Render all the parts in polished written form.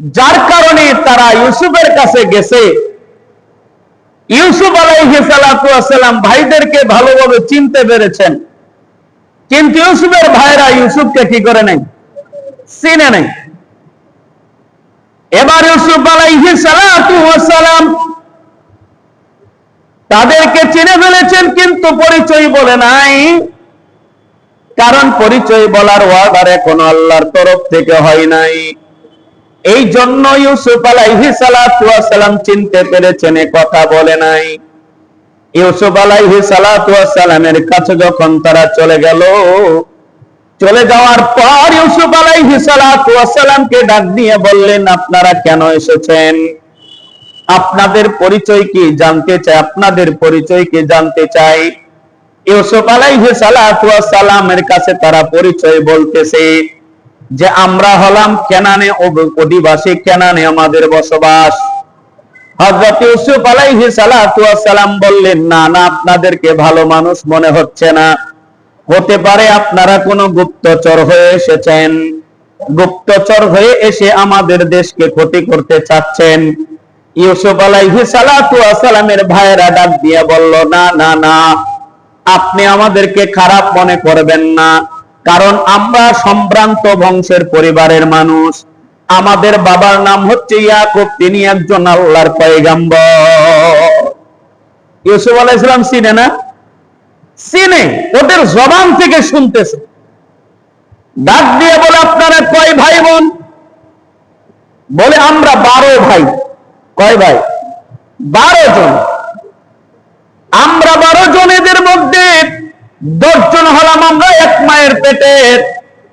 যার কারণে তারা ইউসুফের কাছে গেছে। ইউসুফ আলাইহিস সালাতু ওয়াস সালাম ভাইদেরকে ভালোভাবে চিনতে পেরেছেন, কিন্তু ইউসুফের ভাইরা ইউসুফকে কি করে নাই? চিনে নাই। এবার ইউসুফ আলাইহিস সালাতু ওয়াস সালাম তাদেরকে চিনে ফেলেছেন, কিন্তু পরিচয় বলে নাই। কারণ পরিচয় বলার ওয়াদা এখনো আল্লাহর তরফ থেকে হয় নাই। এই জন্য ইউসুফ আলাইহিস সালাতু ওয়াস সালাম চিনতে পেরেছেন, এ কথা বলে নাই। ইউসুফ আলাইহিস সালাতু ওয়াস সালামের কাছে যখন তারা চলে গেল, চলে যাওয়ার পর ইউসুফ আলাইহিস সালাতু ওয়াস সালামকে ডাক দিয়ে বললেন, আপনারা কেন এসেছেন? আপনাদের পরিচয় কি জানতে চাই, আপনাদের পরিচয় কি জানতে চাই। ইউসুফ আলাইহিস সালাতু ওয়াস সালামের কাছে তারা পরিচয় বলতেছে যে আমরা হলাম কেনানে অধিবাসী, কেনানে আমাদের বসবাস। হযরত ইউসুফ আলাইহিস সালাতু ওয়াস সালাম বললেন, না না, আপনাদেরকে ভালো মানুষ মনে হচ্ছে না, হতে পারে আপনারা কোনো গুপ্তচর হয়ে এসেছেন, গুপ্তচর হয়ে এসে আমাদের দেশকে ক্ষতি করতে চাচ্ছেন। ইউসুফ আলাইহিস সালাতু ওয়াস সালামের ভাইরা ডাক দিয়ে বলল, না না না, আপনি আমাদেরকে খারাপ মনে করবেন না, কারণ আমরা সম্ভ্রান্ত বংশের পরিবারের মানুষ। আমাদের বাবার নাম হচ্ছে ইয়াকুব, তিনি একজন আল্লাহর পয়গম্বর। ইউসুফ আলাইহিস সালাম চিনে না? চিনে, ওদের জবান থেকে শুনতেছে। ডাক দিয়ে বলে, আপনারা কয় ভাই বোন? বলে, আমরা 12 ভাই। কয় ভাই? 12 জন। আমরা 12 জন, এদের মধ্যে 10 জন হলাম আমরা এক মায়ের পেটের,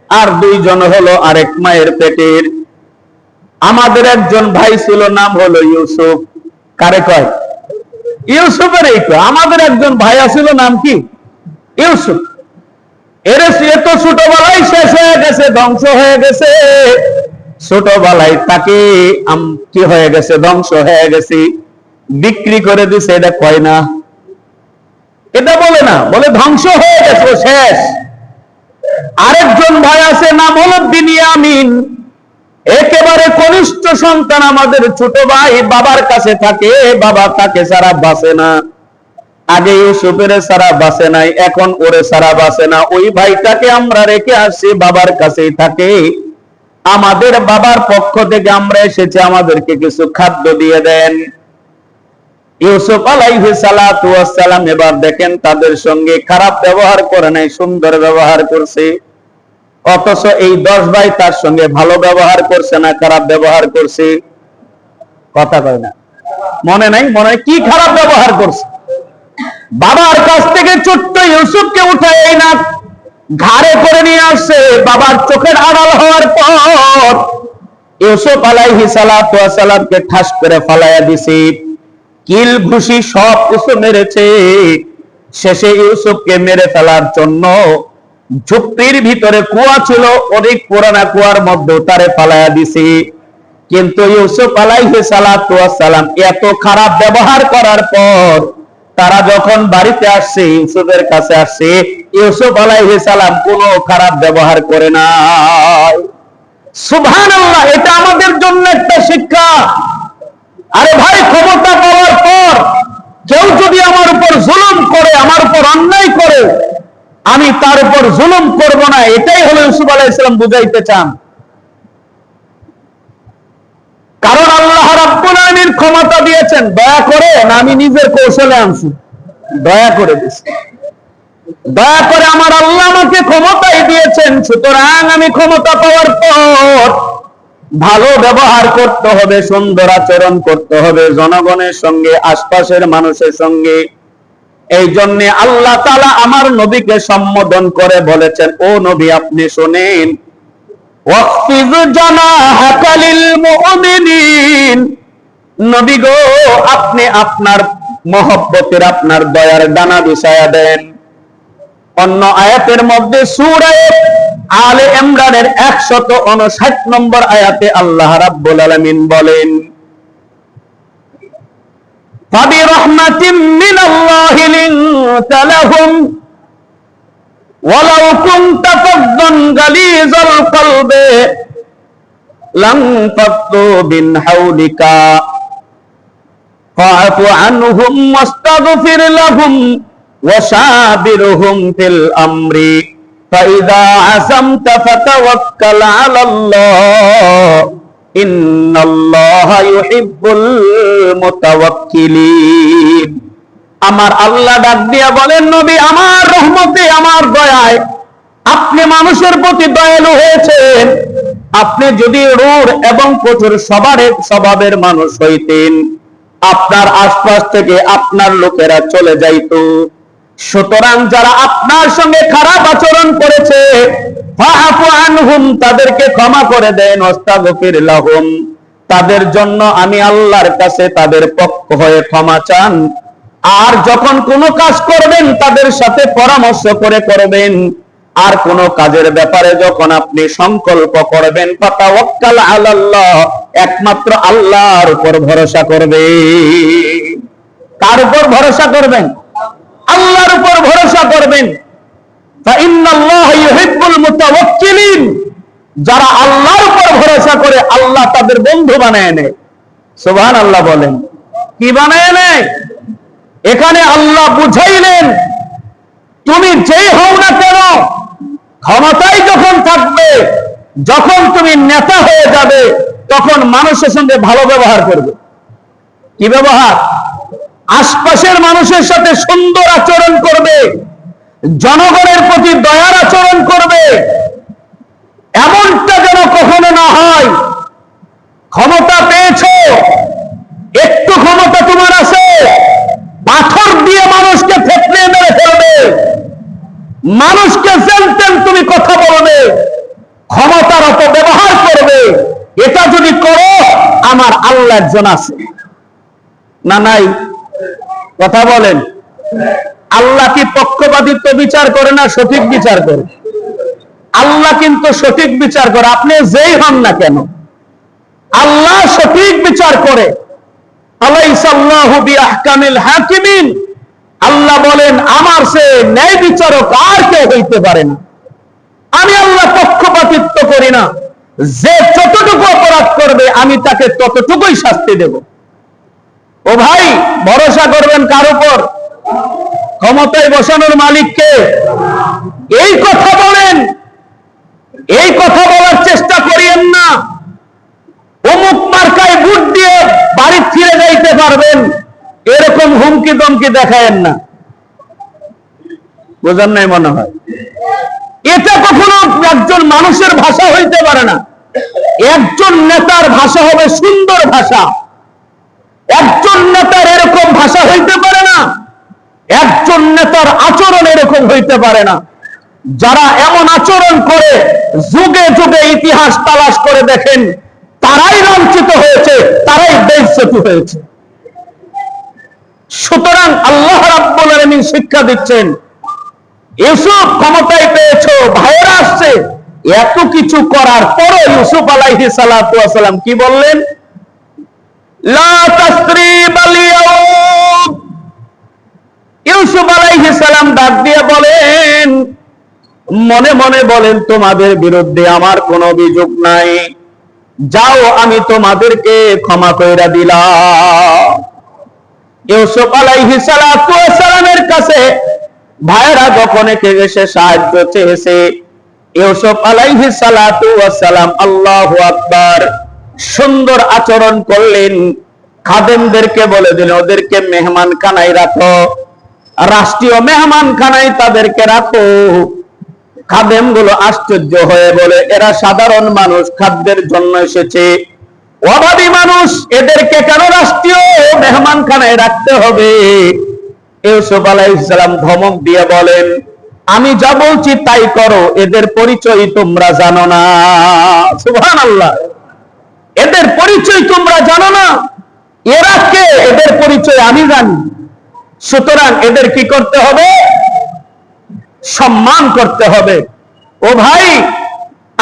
আর 2 জন হলো আরেক মায়ের পেটের। আমাদের একজন ভাই ছিল, নাম হলো ইউসুফ। কারে কয়? ইউসুফের। এই তো আমাদের একজন ভাই ছিল, নাম কি? ইউসুফ। এর তো ছোটবেলায় শেষ হয়ে গেছে, ধ্বংস হয়ে গেছে। ছোটবেলায় তাকে কি হয়ে গেছে? ধ্বংস হয়ে গেছে, বিক্রি করে দিছে। এটা কয় না, এটা বলে না, বলে ধ্বংস হয়ে গেছে, শেষ। আরেকজন ভাই আছে, নাম হলো বিনিয়ামিন, একেবারে কনিষ্ঠ সন্তান, আমাদের ছোট ভাই, বাবার কাছে থাকে, বাবা তাকে ছাড়া বাঁচে না। আগে ইউসুফের ছাড়া বাঁচে নাই, এখন ওরে ছাড়া বাঁচে না। ওই ভাইটাকে আমরা রেখে আসছি, বাবার কাছেই থাকে। আমাদের বাবার পক্ষ থেকে আমরা এসেছি, আমাদেরকে কিছু খাদ্য দিয়ে দেন। ইউসুফ আলাইহিস সালাতু ওয়াস সালাম এবার দেখেন তাদের সঙ্গে খারাপ ব্যবহার করে নাই, সুন্দর ব্যবহার করছে। অথচ এই 10 ভাই তার সঙ্গে ভালো ব্যবহার করছে না, খারাপ ব্যবহার করছে? কথা কয় না, মনে নাই? মনে হয় কি খারাপ ব্যবহার করছে? বাবার কাছ থেকে ছোট্ট ইউসুফকে উঠায় এই না ঘাড়ে করে নিয়ে আসছে। বাবার চোখের আড়াল হওয়ার পর ইউসুফ আলাইহিস সালাতু ওয়াস সালামকে ঠাস করে ফালাইয়া দিছে, কিল ঘুষি সব কিছু মেরেছে। শেষে ইউসুফকে মেরে ফেলার জন্য ঝুপড়ির ভিতরে কুয়া ছিল, অনেক পুরানা কুয়ার মধ্যে তারে ফালাইয়া দিছে। কিন্তু ইউসুফ আলাইহিস সালাতু ওয়াস সালাম এত খারাপ ব্যবহার করার পর তারা যখন বাড়িতে আসছে, ইউসুফের কাছে আসছে, ইউসুফ আলাইহিস সালাম কোনো খারাপ ব্যবহার করে নাই। সুবহানাল্লাহ, এটা আমাদের জন্য একটা শিক্ষা। আরে ভাই, ক্ষমতা পাওয়ার পর কেউ যদি আমার উপর জুলুম করে, আমার উপর অন্যায় করে, আমি তার উপর জুলুম করব না। এটাই হলো ইউসুফ আলাইহিস সালাম বুঝাইতে চান। কারণ আল্লাহ রাব্বুল আলামিন ক্ষমতা দিয়েছেন, দয়া করে না, আমি নিজের কৌশলে আনছি, দয়া করে দিয়েছি। দয়া করে আমার আল্লাহ আমাকে ক্ষমতাই দিয়েছেন, সুতরাং আমি ক্ষমতা পাওয়ার পর ভালো ব্যবহার করতে হবে, সুন্দর আচরণ করতে হবে জনগণের সঙ্গে, আশপাশের মানুষের সঙ্গে। এই জন্য আল্লাহ তাআলা আমার নবীকে সম্বোধন করে বলেছেন, ও নবী, আপনি শুনেন, ওয়াকফিজ জানাহাকা লিল মুমিনিন, নবী গো, আপনি আপনার মহব্বতের, আপনার দয়ার ডানা বিছায়া দেন। অন্য আয়াতের মধ্যে সূরা আলে ইমরানের 159 নম্বর আয়াতে আল্লাহ রাব্বুল আলামিন বলেন, ফাবি রাহমাতিম মিনাল্লাহি লিনতা লাহুম ওয়ালাউ কুনতা ফাযযান গালিযাল কলবি লান ফাদ্দু বিন হাওলিকা ফাআফু আনহুম ওয়াস্তাগফির লাহুম ওয়াশাবিরহুম ফিল আমরি ফাইযা আযামতা ফাতাওয়াক্কাল আলাল্লাহ ইন্নাল্লাহা ইউহিব্বুল মুতাওয়াক্কিলিন। আমার আল্লাহ ডাক দিয়া বলেন, নবী, আমার রহমতে, আমার দয়ায় আপনি মানুষের প্রতি দয়ালু হয়েছেন। আপনি যদি রূঢ় এবং কঠোর স্বভাবের মানুষ হইতেন, আপনার আশপাশ থেকে আপনার লোকেরা চলে যাইতো। সুতরাং যারা আপনার সঙ্গে খারাপ আচরণ করেছে, ফাআফু আনহুম, তাদেরকে ক্ষমা করে দেন, ওয়াস্তাগফির লাহুম, তাদের জন্য আমি আল্লাহর কাছে তাদের পক্ষ হয়ে ক্ষমা চান। আর যখন কোনো কাজ করবেন তাদের সাথে পরামর্শ করে করবেন। আর কোন কাজের ব্যাপারে যখন আপনি সংকল্প করবেন, ফাতাওয়াক্কাল আলাল্লাহ, একমাত্র আল্লাহর উপর ভরসা করবে। কার উপর ভরসা করবেন? আল্লাহর উপর ভরসা করবেন। ফাইন্নাল্লাহা ইউহিব্বুল মুতাওয়াক্কিলিন, যারা আল্লাহর উপর ভরসা করে আল্লাহ তাদের বন্ধু বানায় নেয়। সুবহানাল্লাহ বলেন। কি বানায় নেয়? এখানে আল্লাহ বুঝাইলেন, তুমি যেই হও না কেন, ক্ষমতায় যখন থাকবে, যখন তুমি নেতা হয়ে যাবে, তখন মানুষের সঙ্গে ভালো ব্যবহার করবে। কি ব্যবহার? আশপাশের মানুষের সাথে সুন্দর আচরণ করবে, জনগণের প্রতি দয়ার আচরণ করবে। এমনটা যেন কখনো না হয় ক্ষমতা পেয়েছো, একটু ক্ষমতা তোমার আছে, পাথর দিয়ে মানুষকে থেতলে মেরে ফেলবে, মানুষকে জানতেন তুমি কথা বলবে, ক্ষমতার অপব্যবহার করবে। এটা যদি করো, আমার আল্লাহ একজন আছে না? নাই? কথা বলেন। আল্লাহ কি পক্ষপাতিত্ব বিচার করে না সঠিক বিচার করে? আল্লাহ কিন্তু সঠিক বিচার করে, আপনি যেই হন না কেন, আল্লাহ সঠিক বিচার করে। আলাইসাল্লাহু বিআহকামিল হাকিমিন, আল্লাহ বলেন, আমার সে ন্যায় বিচারক আর কেউ হইতে পারে না। আমি আল্লাহ পক্ষপাতিত্ব করি না, যে যতটুকু অপরাধ করবে আমি তাকে ততটুকুই শাস্তি দেব। ও ভাই, ভরসা করবেন কার উপর? ক্ষমতায় বসানোর মালিককে। এই কথা বলেন, এই কথা বলার চেষ্টা করিয়েন না। অমুক মার্কায় ভোট দিয়ে বাড়ি ফিরে যাইতে পারবেন, এরকম হুমকি দমকি দেখায়েন না। বোঝেন নাই মনে হয়? এটা কখনো একজন মানুষের ভাষা হইতে পারে না। একজন নেতার ভাষা হবে সুন্দর ভাষা। একজন নেতার এরকম ভাষা হইতে পারে না। একজন নেতার আচরণ এরকম হইতে পারে না। যারা এমন আচরণ করে, যুগে যুগে ইতিহাস তালাশ করে দেখেন, তারাই লাঞ্ছিত হয়েছে, তারাই বেইজ্জত হয়েছে। সুতরাং আল্লাহ রাব্বুল আলামিন শিক্ষা দিচ্ছেন, ইউসুফ ক্ষমতায় পেয়েছো, ভাইয়েরা আসছে, এত কিছু করার পরও ইউসুফ আলাইহিস সালাতু ওয়াস সালাম কি বললেন? লা তাসরিবাল ইয়াউম। ইউসুফ আলাইহিস সালাম ডাক দিয়ে বলেন, মনে মনে বলেন, তোমাদের বিরুদ্ধে আমার কোনো অভিযোগ নাই, যাও আমি তোমাদেরকে ক্ষমা কইরা দিলাম। ইউসুফ আলাইহিস সালাতু ওয়াস সালামের কাছে ভাইরা যখন এসে সাহায্য চেয়েছে, ইউসুফ আলাইহিস সালাতু ওয়াস সালাম আল্লাহু আকবার সুন্দর আচরণ করলেন। খাদেমদেরকে বলে দিলেন, ওদেরকে মেহমান খানায় রাখো, রাষ্ট্রীয় মেহমান খানায় তাদেরকে রাখো। খাদেমগুলো আশ্চর্য হয়ে বলে, এরা সাধারণ মানুষ, খাদ্যের জন্য এসেছে, অভাবী মানুষ, এদেরকে কেন রাষ্ট্রীয় মেহমান খানায় রাখতে হবে? ইউসুফ আলাইহিস সালাম ধমক দিয়ে বলেন, আমি যা বলছি তাই করো, এদের পরিচয় তোমরা জানো না। সুবহানাল্লাহ। এদের পরিচয় তোমরা জানো না, এরা কে? এদের পরিচয় আমি জানি। সুতরাং এদের কি করতে হবে? সম্মান করতে হবে। ও ভাই,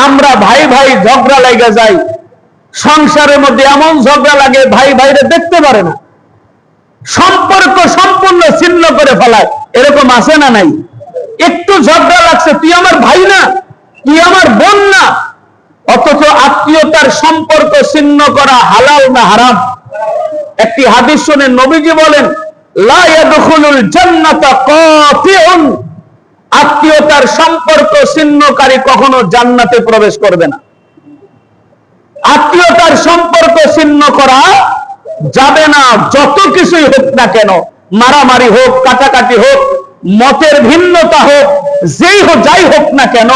আমরা ভাই ভাই ঝগড়া লাগা যাই, সংসারের মধ্যে এমন ঝগড়া লাগে ভাই ভাইরে দেখতে পারে না, সম্পর্ক সম্পূর্ণ ছিন্ন করে ফেলায়। এরকম আছে না নাই? একটু ঝগড়া লাগছে, তুই আমার ভাই না, তুই আমার বোন না, অথচ আত্মীয়তার সম্পর্ক ছিন্ন করা হালাল না হারাম? একটি হাদিস শুনে নবীজি বলেন, লা ইয়াদখুলুল জান্নাতা কাতিউন, আত্মীয়তার সম্পর্ক ছিন্নকারী কখনো জান্নাতে প্রবেশ করবে না। আত্মীয়তার সম্পর্ক ছিন্ন করা যাবে না, যত কিছুই হোক না কেন, মারামারি হোক, কাটাকাটি হোক, মতের ভিন্নতা হোক, যাই হোক না কেন,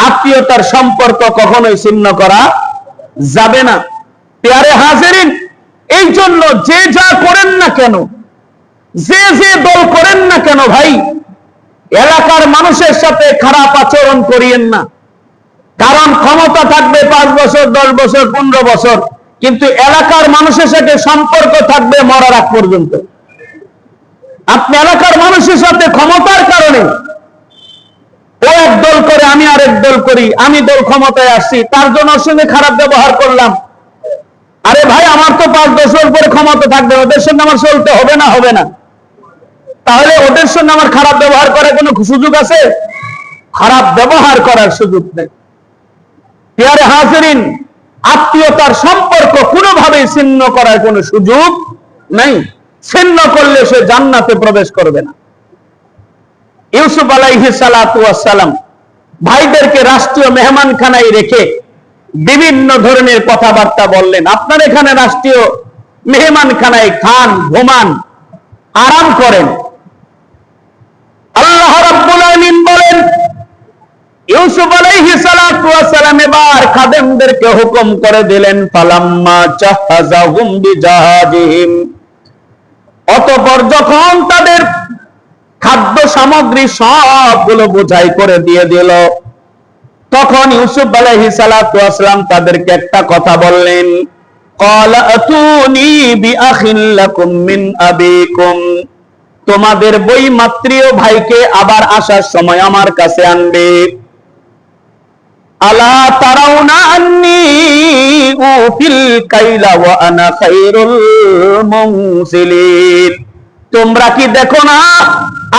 আত্মীয়তার সম্পর্ক কখনোই ছিন্ন করা যাবে না। প্যারে হাজিরিন, এই জন্য যে যা করেন না কেন, যে দল করেন না কেন ভাই, এলাকার মানুষের সাথে খারাপ আচরণ করিয়েন না। কারণ ক্ষমতা থাকবে 5 বছর, 10 বছর, 15 বছর, কিন্তু এলাকার মানুষের সাথে সম্পর্ক থাকবে মরার আগ পর্যন্ত। আপনি এলাকার মানুষের সাথে ক্ষমতার কারণে ও এক দল করে, আমি আরেক দল করি, আমি দল ক্ষমতায় আসছি, তার জন্য ওর সঙ্গে খারাপ ব্যবহার করলাম। আরে ভাই, আমার তো 5 বছর পরে ক্ষমতা থাকবে, ওদের সঙ্গে আমার চলতে হবে না? হবে না। তাহলে ওদের সঙ্গে আমার খারাপ ব্যবহার করার কোনো সুযোগ আছে? খারাপ ব্যবহার করার সুযোগ নেই। প্রিয় হাজিরিন, আত্মীয়তার সম্পর্ক কোনোভাবেই ছিন্ন করার কোনো সুযোগ নেই। ছিন্ন করলে সে জান্নাতে প্রবেশ করবে না। ইউসুফ আলাইহিস সালাতু ওয়াস সালাম ভাইদেরকে রাষ্ট্রীয় মেহমানখানায় রেখে বিভিন্ন ধরনের কথাবার্তা বললেন। আপনার এখানে রাষ্ট্রীয় মেহমানখানায় খান, ঘুমান, আরাম করেন। আল্লাহ রাব্বুল আলামিন বলেন, ইউসুফ আলাইহিস সালাতু ওয়াস সালাম এবার খাদেমদেরকে হুকুম করে দিলেন, ফালাম্মা জাহাযাহুম বিজাহাজিহিম, অতঃপর যখন তাদের খাদ্য সামগ্রী সবগুলো বোঝাই করে দিয়ে দিল, তখন ইউসুফ আলাইহিস সালাতু ওয়াস সালাম তাদেরকে একটা কথা বললেন, ক্বালা আতুনি বিআখিন লাকুম মিন আবিকুম, তোমাদের বৈমাত্রীয় ভাইকে আবার আসার সময় আমার কাছে আনবে। আলা তারাউনা আন্নী উফিল কাইলা ওয়া আনা খায়রুল মুনসিলিন, তোমরা কি দেখো না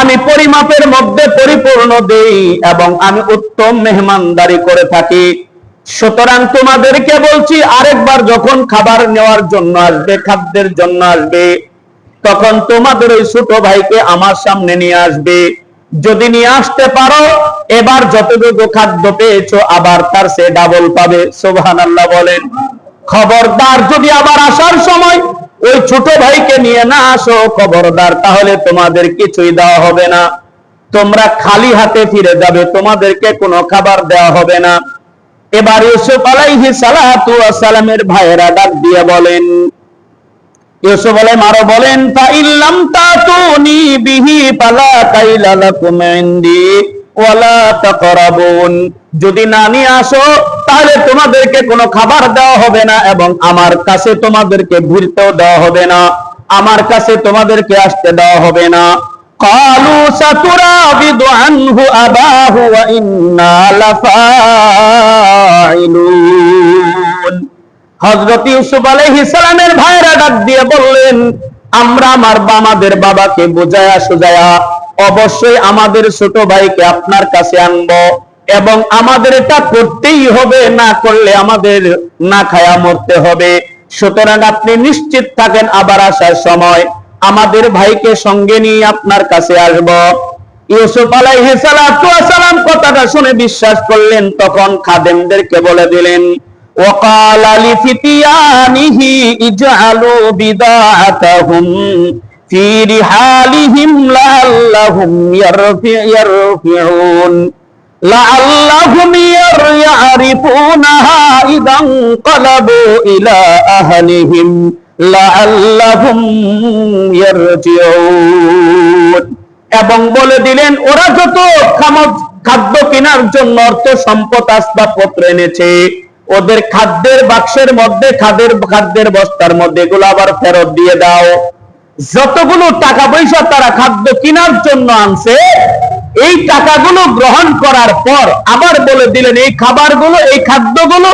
আমি পরিমাপের মধ্যে পরিপূর্ণ দেই এবং আমি উত্তম মেহমানদারি করে থাকি। সুতরাং তোমাদেরকে বলছি, আরেকবার যখন খাবার নেওয়ার জন্য আসবে, খাদ্যের জন্য আসবে, তখন তোমাদের ওই ছোট ভাইকে আমার সামনে নিয়ে আসবে। যদি নিয়ে আসতে পারো, এবার যতটুকু খাদ্য পেয়েছো আবার তার সে ডাবল পাবে। সুবহানাল্লাহ বলেন। খবরদার, যদি আবার আসার সময় ওই ছোট ভাইকে নিয়ে না আসো, খবরদার, তাহলে তোমাদের কিছুই দেওয়া হবে না, তোমরা খালি হাতে ফিরে যাবে, তোমাদেরকে কোনো খাবার দেওয়া হবে না। এবার ইউসুফ আলাইহিস সালাতু ওয়াস সালামের ভাইয়েরা ডাক দিয়ে বলেন, ইউসুফ আলাইহিস আরো বলেন, ফা ইল্লাম তাতুনি বিহি ফালা কাইলা লাকুম ইনদি ওয়ালা তাকরাবুন, যদি না নিয়ে আসো তাহলে তোমাদেরকে কোনো খাবার দেওয়া হবে না এবং আমার কাছে তোমাদেরকে ভিড়তেও দেওয়া হবে না, আমার কাছে তোমাদেরকে আসতে দেওয়া হবে না। ক্বালু সাতুরাবিদু আনহু আবাহু ওয়া ইন্না লাফাইলুন, হযরত ইউসুফ আলাইহিস সালামের ভাইরা ডাক দিয়ে বললেন, আমরা আমাদের বাবাকে বুঝায়া সুজায়া অবশ্যই আমাদের ছোট ভাইকে আপনার কাছে আনবো এবং আমাদের এটা করতেই হবে, না করলে আমাদের না খায়া মরতে হবে। সুতরাং আপনি নিশ্চিত থাকেন আবার আসার সময় আমাদের ভাইকে সঙ্গে নিয়ে আপনার কাছে আসব। ইউসুফ আলাইহিস সালাতু ওয়াস সালাম কথাটা শুনে বিশ্বাস করলেন। তখন খাদেমদেরকে বলে দিলেন, ওয়াকালা লিফিতিয়ানিহি ইজআলু বিদাআতাহুম ফি রিহালিহিম লাআল্লাহুম ইয়ারফিউন ইয়ারিফুনাহা ইদান ক্বালাবু ইলা আহলিহিম লাআল্লাহুম ইয়ারজিউন, এবং বলে দিলেন ওরা যত খাদ্য কেনার জন্য অর্থ সম্পদ আসবাবপত্র এনেছে, ওদের খাদ্যের বাক্সের মধ্যে, খাদ্যের বস্তার মধ্যে এগুলো আবার ফেরত দিয়ে দাও। যতগুলো টাকা পয়সা তারা খাদ্য কেনার জন্য আনছে, এই টাকাগুলো গ্রহণ করার পর আবার বলে দিলেন এই খাবারগুলো, এই খাদ্যগুলো,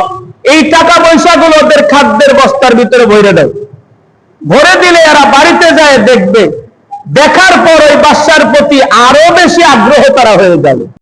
এই টাকা পয়সাগুলো ওদের খাদ্যের বস্তার ভিতরে ভরে দাও। ভরে দিলে এরা বাড়িতে যায় দেখবে, দেখার পর ওই বাদশার প্রতি আরো বেশি আগ্রহ তারা হয়ে যাবে।